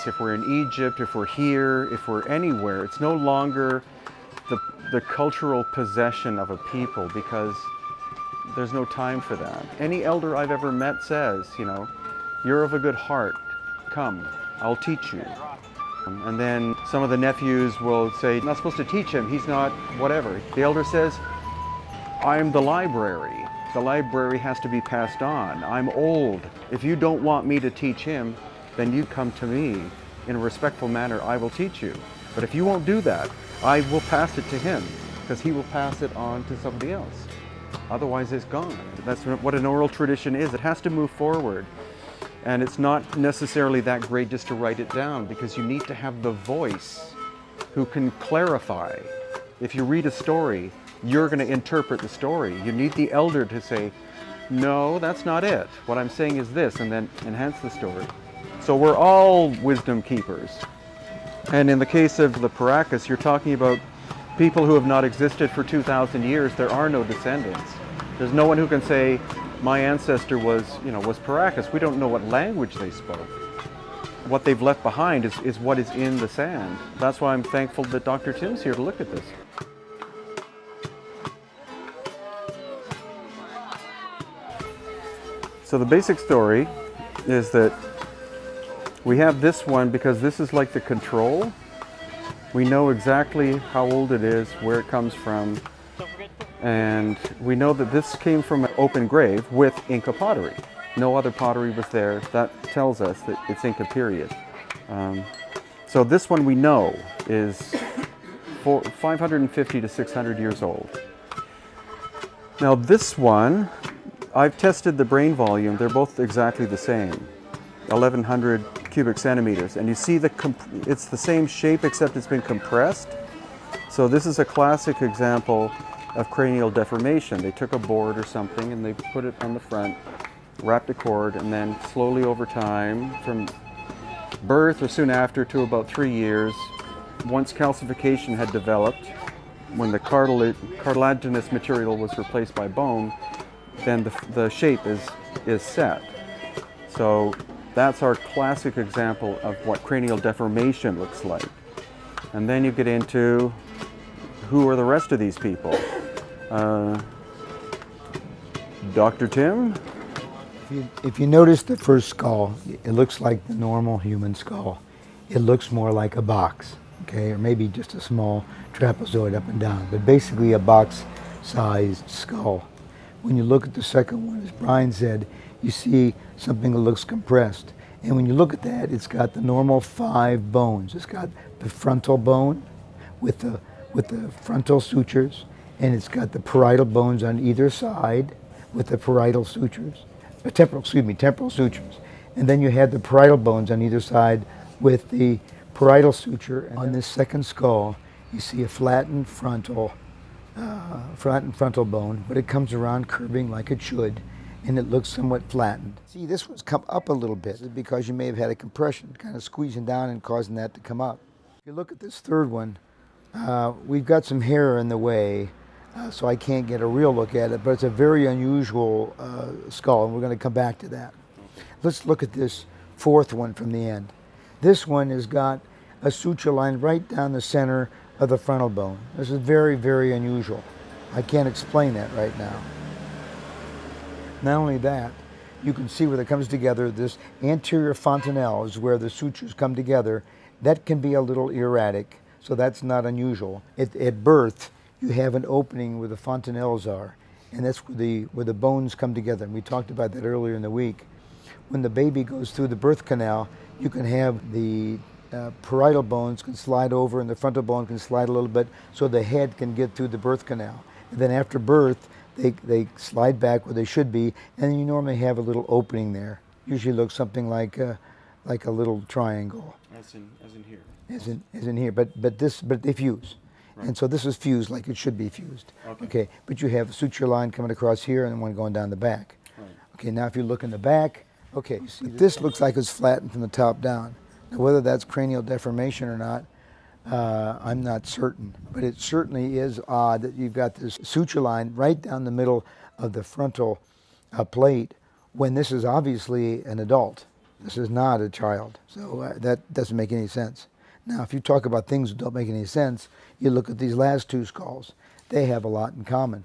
if we're in Egypt, if we're here, if we're anywhere, it's no longer the cultural possession of a people, because there's no time for that. Any elder I've ever met says, you know, you're of a good heart, come, I'll teach you. And then some of the nephews will say, you're not supposed to teach him, he's not whatever. The elder says, I'm the library. The library has to be passed on. I'm old. If you don't want me to teach him, then you come to me. In a respectful manner, I will teach you. But if you won't do that, I will pass it to him, because he will pass it on to somebody else. Otherwise, it's gone. That's what an oral tradition is. It has to move forward. And it's not necessarily that great just to write it down, because you need to have the voice who can clarify. If you read a story, you're going to interpret the story. You need the elder to say, no, that's not it. What I'm saying is this, and then enhance the story. So we're all wisdom keepers. And in the case of the Paracas, you're talking about people who have not existed for 2,000 years. There are no descendants. There's no one who can say, my ancestor was Paracas. We don't know what language they spoke. What they've left behind is what is in the sand. That's why I'm thankful that Dr. Tim's here to look at this. So the basic story is that we have this one because this is like the control. We know exactly how old it is, where it comes from, and we know that this came from an open grave with Inca pottery. No other pottery was there. That tells us that it's Inca period. So this one we know is 550 to 600 years old. Now this one, I've tested the brain volume. They're both exactly the same, 1,100 cubic centimeters. And you see it's the same shape except it's been compressed. So this is a classic example of cranial deformation. They took a board or something and they put it on the front, wrapped a cord, and then slowly over time, from birth or soon after to about 3 years, once calcification had developed, when the cartilaginous material was replaced by bone, then the shape is set. So that's our classic example of what cranial deformation looks like. And then you get into who are the rest of these people. Dr. Tim? If you notice the first skull, it looks like the normal human skull. It looks more like a box, okay, or maybe just a small trapezoid up and down, but basically a box-sized skull. When you look at the second one, as Brian said, you see something that looks compressed. And when you look at that, it's got the normal 5 bones. It's got the frontal bone with the frontal sutures, and it's got the parietal bones on either side with the parietal sutures. Temporal sutures. And then you have the parietal bones on either side with the parietal suture. And on this second skull, you see a flattened frontal bone, but it comes around curving like it should, and it looks somewhat flattened. See, this one's come up a little bit because you may have had a compression, kind of squeezing down and causing that to come up. If you look at this third one, we've got some hair in the way, so I can't get a real look at it, but it's a very unusual skull, and we're going to come back to that. Let's look at this fourth one from the end. This one has got a suture line right down the center of the frontal bone. This is very, very unusual. I can't explain that right now. Not only that, you can see where it comes together. This anterior fontanelle is where the sutures come together. That can be a little erratic, so that's not unusual. At birth, you have an opening where the fontanelles are, and that's where the bones come together. And we talked about that earlier in the week. When the baby goes through the birth canal, you can have the parietal bones can slide over and the frontal bone can slide a little bit so the head can get through the birth canal. And then after birth, they slide back where they should be, and you normally have a little opening there. Usually looks something like a little triangle. As in here. As in here, but they fuse. Right. And so this is fused like it should be fused. Okay. But you have a suture line coming across here and one going down the back. Right. Okay, now if you look in the back, okay, see, this looks like it's flattened from the top down. Now whether that's cranial deformation or not, I'm not certain, but it certainly is odd that you've got this suture line right down the middle of the frontal plate when this is obviously an adult. This is not a child. So that doesn't make any sense. Now, if you talk about things that don't make any sense, you look at these last two skulls. They have a lot in common.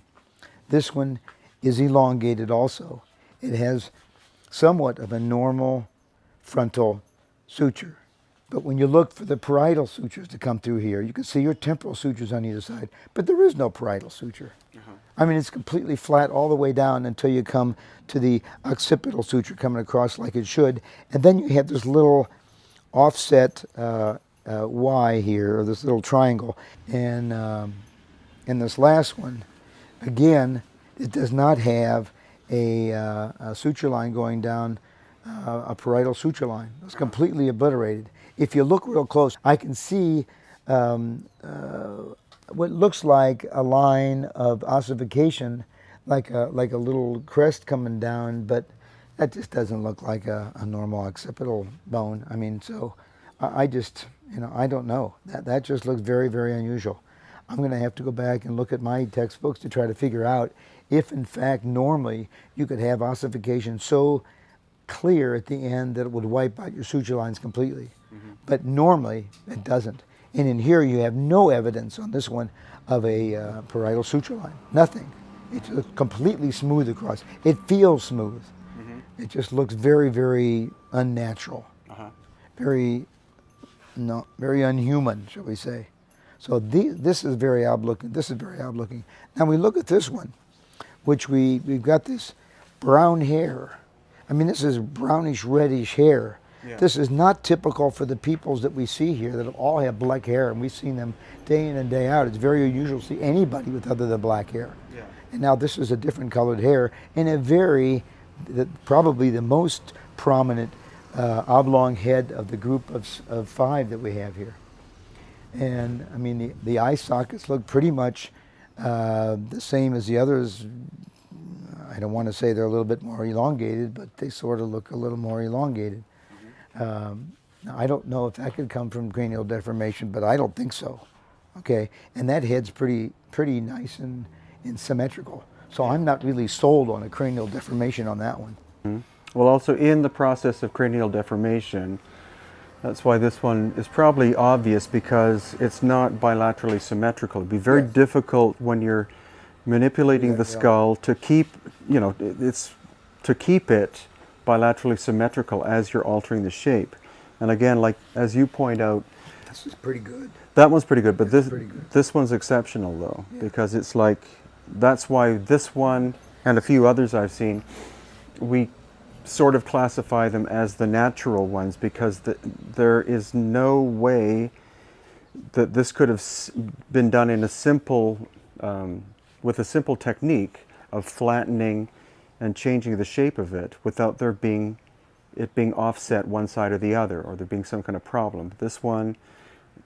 This one is elongated also. It has somewhat of a normal frontal suture. But when you look for the parietal sutures to come through here, you can see your temporal sutures on either side, but there is no parietal suture. I mean, it's completely flat all the way down until you come to the occipital suture coming across like it should, and then you have this little offset Y here, or this little triangle. And in this last one, again, it does not have a suture line going down, a parietal suture line. It's completely obliterated. If you look real close, I can see what looks like a line of ossification, like a little crest coming down, but that just doesn't look like a normal occipital bone. I mean, so I just, I don't know. That just looks very, very unusual. I'm going to have to go back and look at my textbooks to try to figure out if, in fact, normally you could have ossification so clear at the end that it would wipe out your suture lines completely. But normally it doesn't. And in here you have no evidence on this one of a parietal suture line. Nothing. It's completely smooth across. It feels smooth. It just looks very, very unnatural. Very unhuman, shall we say. So this is very odd looking. This is very odd looking. Now we look at this one, which we've got this brown hair. I mean, this is brownish reddish hair. Yeah. This is not typical for the peoples that we see here that all have black hair, and we've seen them day in and day out. It's very unusual to see anybody with other than black hair. Yeah. And now this is a different colored hair and probably the most prominent oblong head of the group of five that we have here. And I mean, the eye sockets look pretty much the same as the others. I don't want to say they're a little bit more elongated, but they sort of look a little more elongated. Now, I don't know if that could come from cranial deformation, but I don't think so. Okay, and that head's pretty nice and symmetrical. So I'm not really sold on a cranial deformation on that one. Well, also in the process of cranial deformation, that's why this one is probably obvious, because it's not bilaterally symmetrical. It'd be very difficult when you're manipulating the skull to keep, to keep it bilaterally symmetrical as you're altering the shape. And again, like as you point out, this is pretty good. That one's pretty good, but this one's exceptional though, because it's like, that's why this one and a few others I've seen, we sort of classify them as the natural ones, because there is no way that this could have been done in a simple, with a simple technique of flattening and changing the shape of it without it being offset one side or the other, or there being some kind of problem. This one,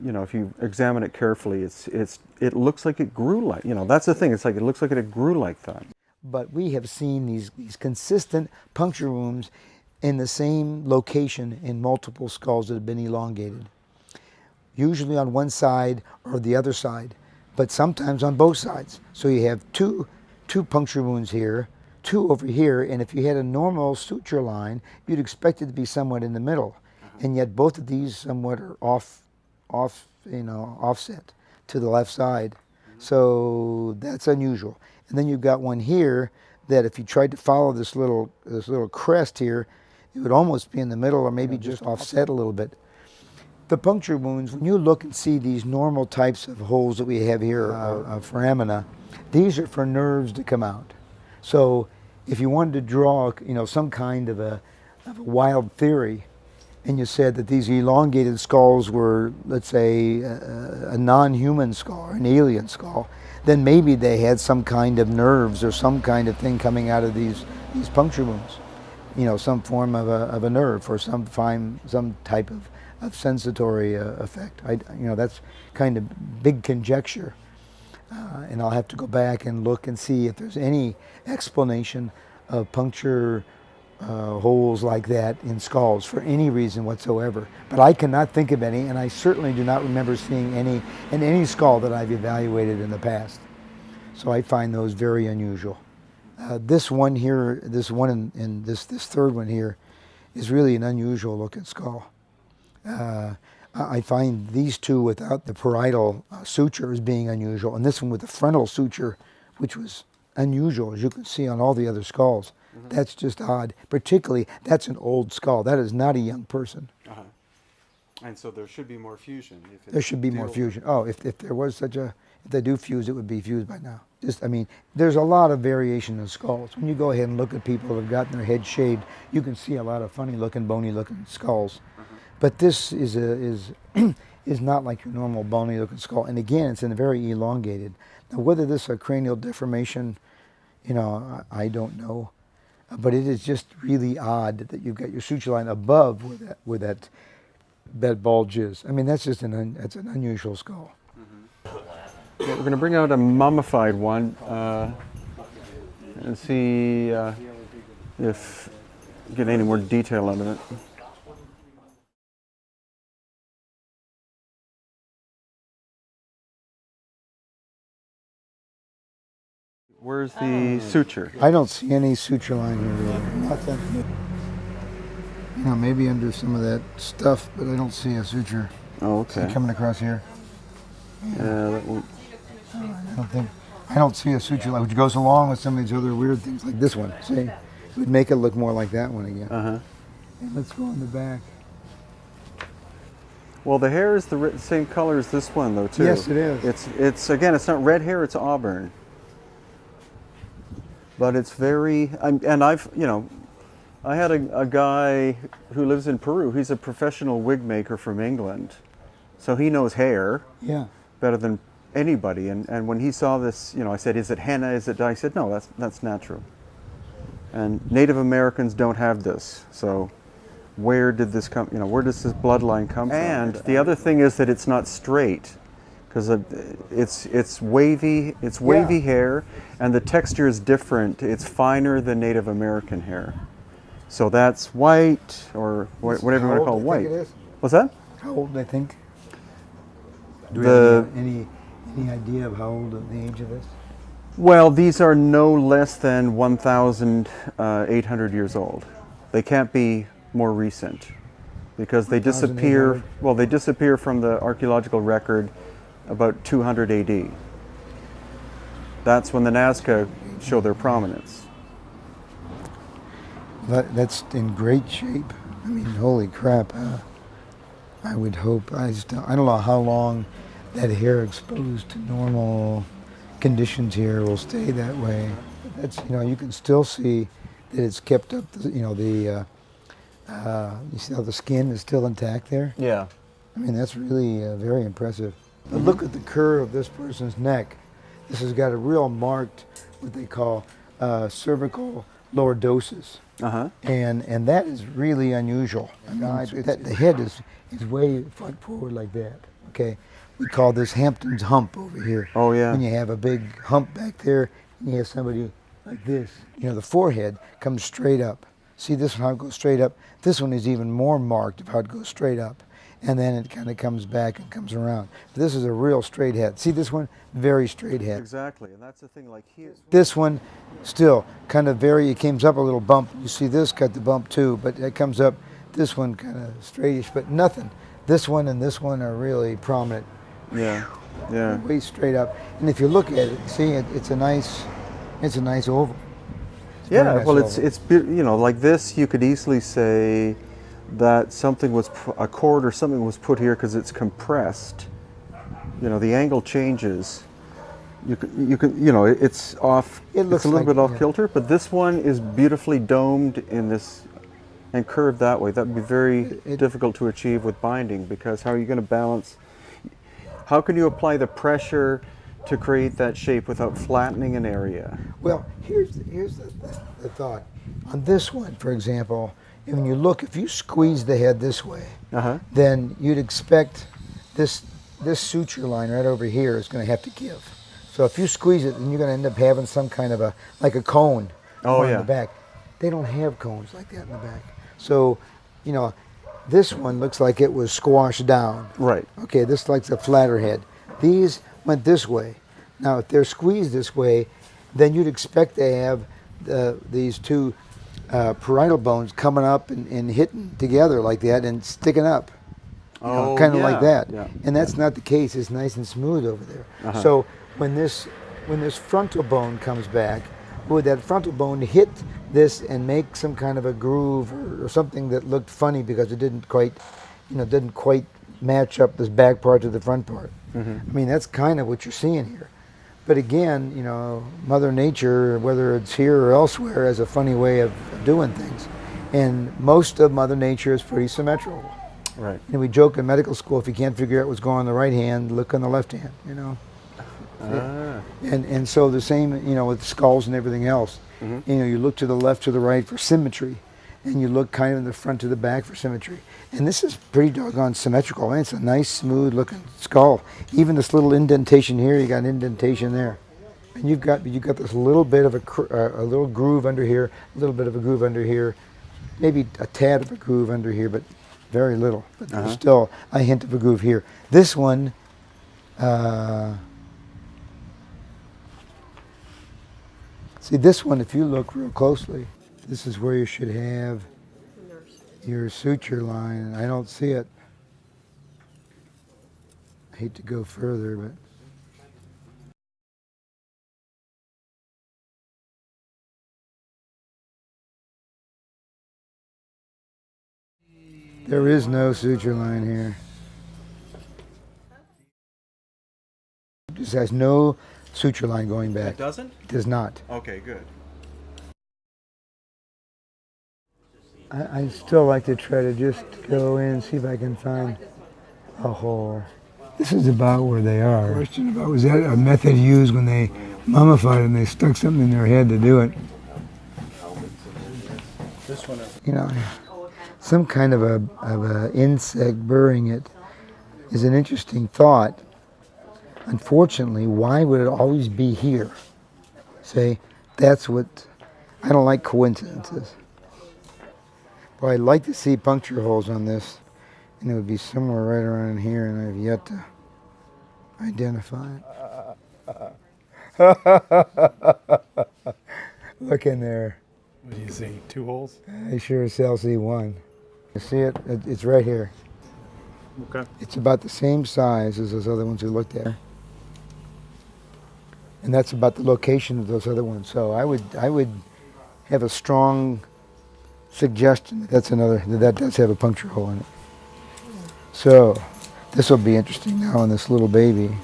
if you examine it carefully, it looks like it grew like, that's the thing. It's like it looks like it grew like that. But we have seen these consistent puncture wounds in the same location in multiple skulls that have been elongated, usually on one side or the other side, but sometimes on both sides. So you have two puncture wounds here, two over here, and if you had a normal suture line, you'd expect it to be somewhat in the middle. And yet both of these somewhat are offset to the left side. So that's unusual. And then you've got one here that if you tried to follow this little crest here, it would almost be in the middle, or maybe just offset a little bit. The puncture wounds, when you look and see these normal types of holes that we have here, foramina, these are for nerves to come out. So if you wanted to draw, some kind of a wild theory, and you said that these elongated skulls were, let's say, a non-human skull, or an alien skull, then maybe they had some kind of nerves or some kind of thing coming out of these puncture wounds. Some form of a nerve, or some type of sensatory effect. That's kind of big conjecture. And I'll have to go back and look and see if there's any explanation of puncture holes like that in skulls for any reason whatsoever. But I cannot think of any, and I certainly do not remember seeing any in any skull that I've evaluated in the past. So I find those very unusual. This one here, this third one here, is really an unusual looking skull. I find these two without the parietal suture as being unusual, and this one with the frontal suture, which was unusual, as you can see on all the other skulls. That's just odd. Particularly, that's an old skull. That is not a young person. And so there should be more fusion. There should be more fusion. Oh, if there was such a, if they do fuse, it would be fused by now. Just, I mean, there's a lot of variation in skulls. When you go ahead and look at people that have gotten their head shaved, you can see a lot of funny looking, bony looking skulls. But this is is not like your normal bony looking skull. And again, it's in a very elongated. Now, whether this is a cranial deformation, you know, I don't know. But it is just really odd that you've got your suture line above where that bulge is. I mean, that's just that's an unusual skull. We're going to bring out a mummified one and see if we get any more detail out of it. Where's the suture? I don't see any suture line here really. Nothing. You know, maybe under some of that stuff, but I don't see a suture. Oh, okay. See, coming across here. Yeah, that won't. I don't see a suture line, which goes along with some of these other weird things like this one. See, it would make it look more like that one again. And let's go on the back. Well, the hair is the same color as this one, though, too. Yes, it is. It's again, it's not red hair; it's auburn. But it's very, and I've, you know, I had a guy who lives in Peru. He's a professional wig maker from England, so he knows hair better than anybody. And when he saw this, you know, I said, "Is it henna? Is it dye?" He said, "No, that's natural." And Native Americans don't have this, so where did this come? You know, where does this bloodline come from? And the other thing is that it's not straight, because it's wavy. It's wavy hair, and the texture is different. It's finer than Native American hair. So that's white, or whatever you want to call white. It is? What's that? How old do they think? Do we have any idea of how old the age of this? Well, these are no less than 1,800 years old. They can't be more recent, because they disappear. Well, they disappear from the archaeological record about 200 AD. That's when the Nazca show their prominence. That's in great shape. I mean, holy crap. I would hope, I don't know how long that hair exposed to normal conditions here will stay that way. That's, you know, you can still see that it's kept up, you know, you see how the skin is still intact there? Yeah. I mean, that's really very impressive. But look at the curve of this person's neck. This has got a real marked, what they call cervical lordosis. And that is really unusual. I mean, the head is way front forward like that. Okay, we call this Hampton's hump over here. Oh yeah. When you have a big hump back there, and you have somebody like this. You know, the forehead comes straight up. See this one, how it goes straight up? This one is even more marked of how it goes straight up. And then it kind of comes back and comes around. This is a real straight head. See this one? Very straight head. Exactly, and that's the thing, like here. This one, still, kind of it comes up a little bump. You see this got the bump too, but it comes up, this one kind of straightish, but nothing. This one and this one are really prominent. Yeah, yeah. Way straight up. And if you look at it, see, it's a nice oval. Yeah, Nice well, oval. it's you know, like this, you could easily say that something was, a cord or something was put here because it's compressed. You know, the angle changes. You can, you know, it's off. It looks it's a little like, bit off kilter, but this one is beautifully domed in this and curved that way. That would be very difficult to achieve with binding, because how are you going to balance? How can you apply the pressure to create that shape without flattening an area? Well, here's the thought. On this one, for example, when you look, if you squeeze the head this way, then you'd expect this suture line right over here is going to have to give. So if you squeeze it, then you're going to end up having some kind of like a cone in the back. They don't have cones like that in the back. So, you know, this one looks like it was squashed down. Right. Okay, this likes a flatter head. These went this way. Now, if they're squeezed this way, then you'd expect to have these two parietal bones coming up and hitting together like that and sticking up. Oh, kind of yeah, like that. yeah, And that's not the case. It's nice and smooth over there. Uh-huh. So when this frontal bone comes back, would that frontal bone hit this and make some kind of a groove or something that looked funny because it didn't quite match up this back part to the front part. Mm-hmm. I mean, that's kind of what you're seeing here. But again, Mother Nature, whether it's here or elsewhere, has a funny way of doing things. And most of Mother Nature is pretty symmetrical. Right. And we joke in medical school, if you can't figure out what's going on the right hand, look on the left hand, Ah. And so the same, with skulls and everything else. Mm-hmm. You look to the left, to the right for symmetry, and you look kind of in the front to the back for symmetry. And this is pretty doggone symmetrical. And it's a nice, smooth-looking skull. Even this little indentation here, you got an indentation there, and you've got this little bit of a little groove under here, a little bit of a groove under here, maybe a tad of a groove under here, but very little. But there's still a hint of a groove here. This one. See, this one, if you look real closely, this is where you should have your suture line. I don't see it. I hate to go further, but there is no suture line here. This has no suture line going back. It doesn't? It does not. Okay, good. I still like to try to just go in and see if I can find a hole. This is about where they are. Question about, was that a method used when they mummified and they stuck something in their head to do it? This one is. Some kind of a insect burrowing it is an interesting thought. Unfortunately, why would it always be here? Say, that's what, I don't like coincidences. Well, I'd like to see puncture holes on this, and it would be somewhere right around here, and I've yet to identify it. Look in there. What do you see? 2 holes? I sure as hell see one. You see it? It's right here. Okay. It's about the same size as those other ones we looked at. And that's about the location of those other ones. So I would have a strong suggestion that does have a puncture hole in it. So this will be interesting now on this little baby.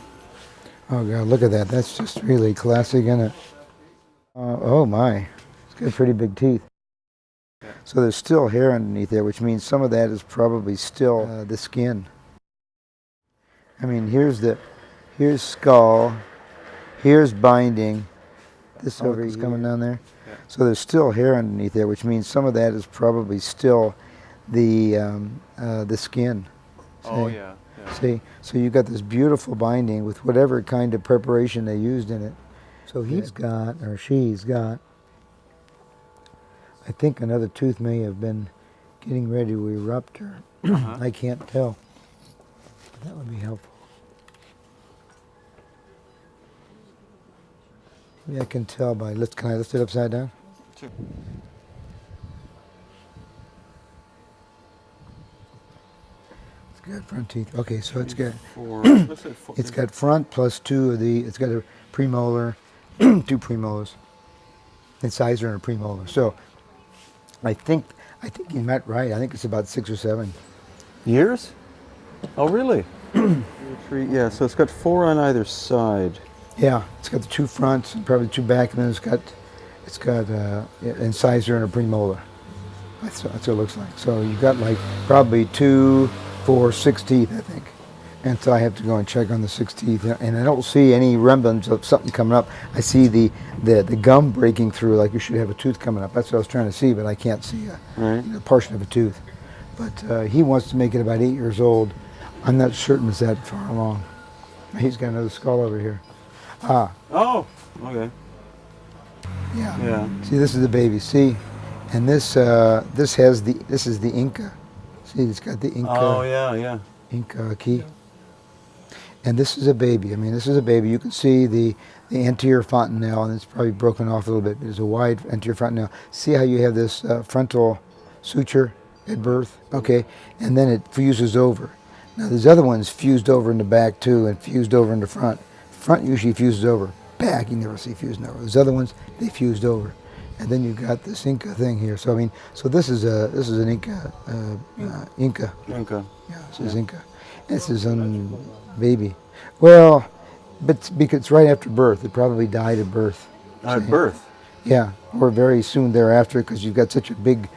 Oh God, look at that. That's just really classic, isn't it? Oh my, it's got pretty big teeth. So there's still hair underneath there, which means some of that is probably still the skin. I mean, here's skull, here's binding. This over is coming down there. Yeah. So there's still hair underneath there, which means some of that is probably still the skin. See? Oh yeah. See, so you've got this beautiful binding with whatever kind of preparation they used in it. So he's got, or she's got, I think another tooth may have been getting ready to erupt, or I can't tell. But that would be helpful. Maybe I can tell by, can I lift it upside down? Sure. It's got front teeth. Okay, so it's got, It's got front plus 2 of the, it's got a premolar, 2 premolars, incisor and a premolar. So I think you met right. I think it's about 6 or 7 years. Oh really? 3, yeah. So it's got 4 on either side. Yeah, it's got the 2 fronts and probably 2 back, and then it's got incisor and a premolar. That's what it looks like. So you've got like probably 2, 4, 6 teeth, I think. And so I have to go and check on the 6 teeth, and I don't see any remnants of something coming up. I see the gum breaking through, like you should have a tooth coming up. That's what I was trying to see, but I can't see a portion of a tooth. But he wants to make it about 8 years old. I'm not certain it's that far along. He's got another skull over here. Ah. Oh, okay. Yeah. Yeah. See, this is the baby. See, and this is the Inca. See, it's got the Inca. Oh yeah, yeah. Inca key. And this is a baby. I mean, this is a baby. You can see the anterior fontanelle, and it's probably broken off a little bit. There's a wide anterior fontanelle. See how you have this frontal suture at birth? Okay, and then it fuses over. Now, there's other ones fused over in the back too, and fused over in the front. Front usually fuses over. Back, you never see fusing over. There's other ones, they fused over. And then you've got this Inca thing here. So I mean, so this is an Inca, Inca. Inca. Yeah, this is Inca. This is baby. Well, but because it's right after birth, it probably died at birth. At birth? Yeah, or very soon thereafter, because you've got such a big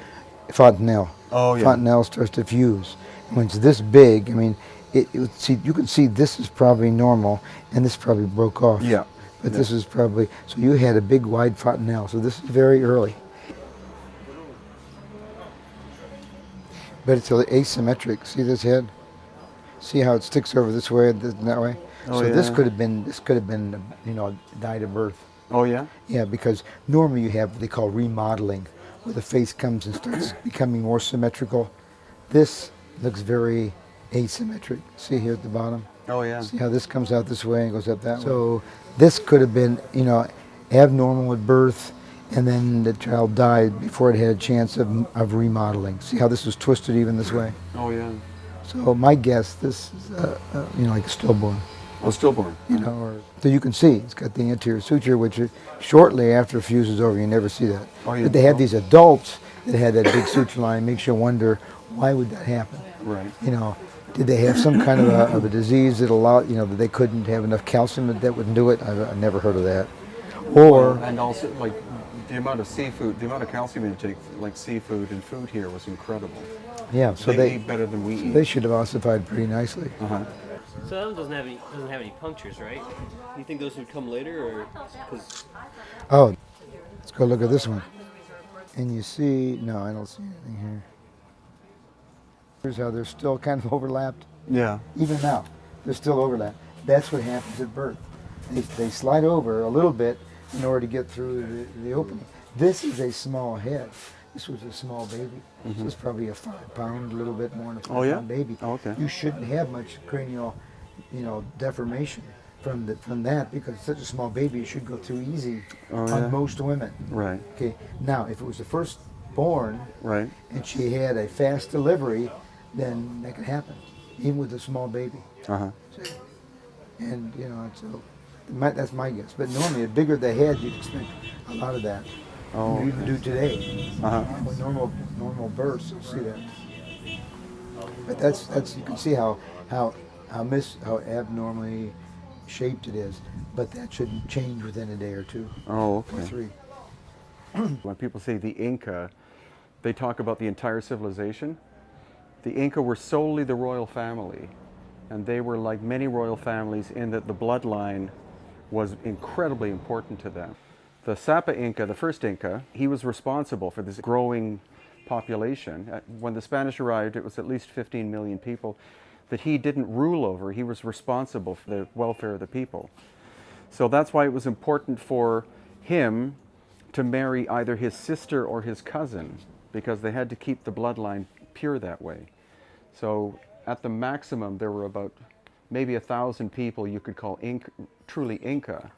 fontanelle. Oh, yeah. Fontanelle starts to fuse. And when it's this big, I mean, you can see this is probably normal, and this probably broke off. Yeah. But this is probably, so you had a big wide fontanelle, so this is very early. But it's asymmetric. See this head? See how it sticks over this way and that way? Oh, So yeah. this could have been, died of birth. Oh, yeah? Yeah, because normally you have what they call remodeling, where the face comes and starts becoming more symmetrical. This looks very asymmetric. See here at the bottom? Oh, yeah. See how this comes out this way and goes up that way? So this could have been, abnormal at birth, and then the child died before it had a chance of remodeling. See how this was twisted even this way? Oh, yeah. So my guess, this is, like a stillborn. Oh, stillborn. So you can see it's got the anterior suture, which shortly after fuses over, you never see that. Oh, yeah. But they had these adults that had that big suture line. Makes you wonder, why would that happen? Right. Did they have some kind of a disease that allowed, that they couldn't have enough calcium that wouldn't do it? I never heard of that. Or And also, like, the amount of seafood, the amount of calcium intake, like seafood and food here was incredible. yeah, so They eat better than we eat. they should have ossified pretty nicely. Uh-huh. So that one doesn't have any punctures, right? You think those would come later, or because Oh, let's go look at this one. And you see, no, I don't see anything here. Here's how they're still kind of overlapped. Yeah. Even now, they're still overlapped. That's what happens at birth. They slide over a little bit in order to get through the opening. This is a small head. This was a small baby. This is probably a 5 pound, a little bit more than a 5 Oh, yeah? pound baby. Oh, okay. You shouldn't have much cranial, deformation from that, because it's such a small baby. It should go through easy Oh, yeah? on most women. Right. Okay. Now, if it was the first born Right. and she had a fast delivery, then that could happen, even with a small baby. Uh-huh. See? And so that's my guess. But normally, the bigger the head, you'd expect a lot of that. Oh, You even do today. Uh-huh. With normal births, you'll see that. But that's you can see how abnormally shaped it is. But that shouldn't change within a day or two Oh, or okay. 3. When people say the Inca, they talk about the entire civilization. The Inca were solely the royal family, and they were like many royal families in that the bloodline was incredibly important to them. The Sapa Inca, the first Inca, he was responsible for this growing population. When the Spanish arrived, it was at least 15 million people that he didn't rule over. He was responsible for the welfare of the people. So that's why it was important for him to marry either his sister or his cousin, because they had to keep the bloodline pure that way. So at the maximum, there were about maybe 1,000 people you could call truly Inca.